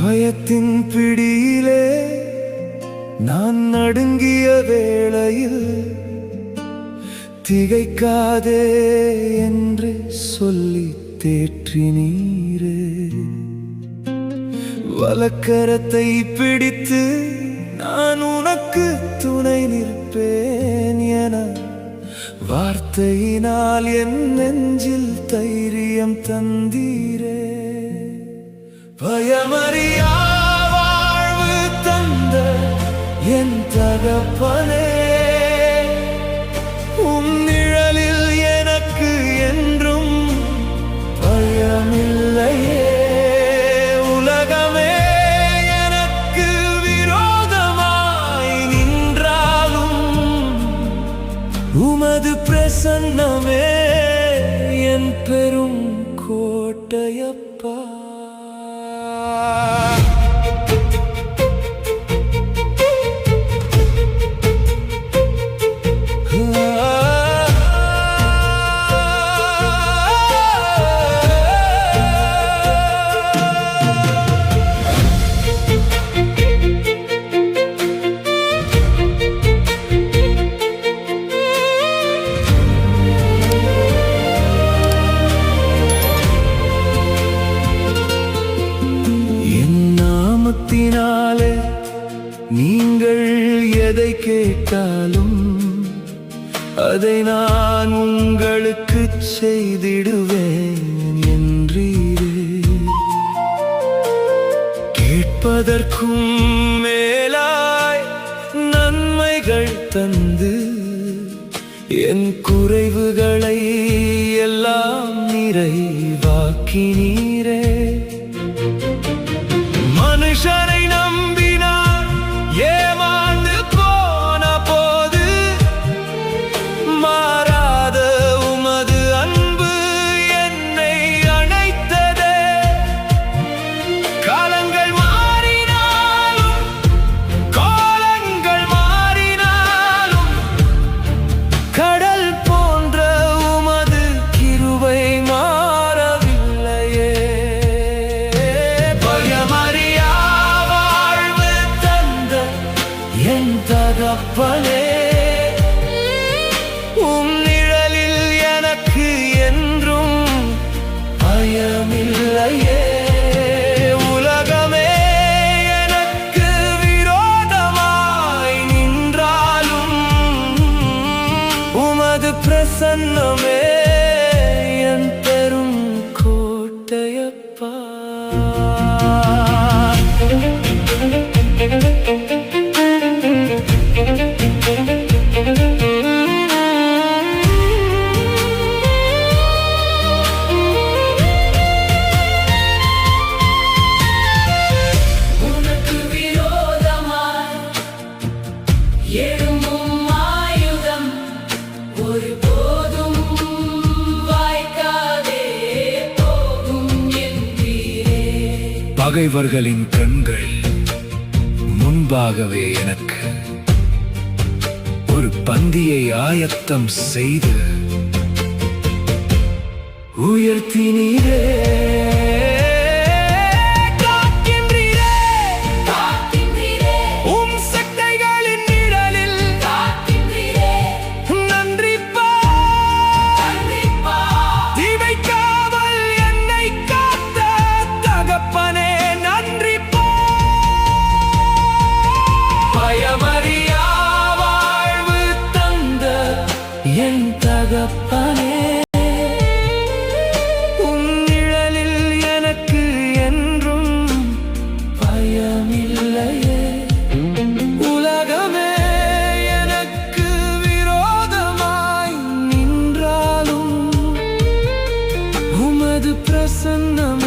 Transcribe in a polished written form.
பயத்தின் பிடியிலே நான் நடுங்கிய வேளையில் திகைக்காதே என்று சொல்லி தேற்றினீரே. வலக்கரத்தை பிடித்து நான் உனக்கு துணை நிற்பேன் என வார்த்தையினால் என் நெஞ்சில் தைரியம் தந்தீரே. பயமறியா வாழ்வு தந்த என் தகப்பனே, உன் நிழலில் எனக்கு என்றும் பயமில்லையே. உலகமே எனக்கு விரோதமாய் நின்றாலும் உமது பிரசன்னமே என் பெரும் கோட்டையப்பா. நாமத்தினாலே நீங்கள் எதை கேட்டாலும் அதை நான் உங்களுக்கு செய்திடுவேன் என்றீரே. கேட்பதற்கும் மேலாய் நன்மைகள் தந்து என் குறைவுகளை எல்லாம் நிறைவாக்கினீரே. மனுஷரை நம்பினார் ஏமாந்து போன போது மாறாத உமது அன்பு என்னை அணைத்ததே. காலங்கள் மாறினாலும் கோலங்கள் மாறினாலும் கடல் போன்ற உமது கிருபை மாறவில்லையே. பயமறியா வாழ்வு தந்த என் தகப்பனே, உம் நிழலில் எனக்கு என்றும் பயமில்லையே. உலகமே எனக்கு விரோதமாய் நின்றாலும் உமது பிரசன்னமே என் பெரும் கோட்டையப்பா. உனக்கு விரோதமாய் எழும்பும் ஆயுதம் ஒருபோதும் வாய்க்காதே போகும் என்றீரே. பகைவர்களின் கண்கள் முன்பாகவே எனக்கு ஒரு பந்தியை ஆயத்தம் செய்து உயர்த்தினீரே. உம் சட்டைகளின் நிழலில் நன்றிப்பா. திகைக்காமல் என்னை காத்த தகப்பனே நன்றிப்பா. பயமறியா வாழ்வு தந்த என் தகப்பனே, உன் நிழலில் எனக்கு என்றும் பயமில்லையே. உலகமே எனக்கு விரோதமாய் நின்றாலும் உமது பிரசன்னம்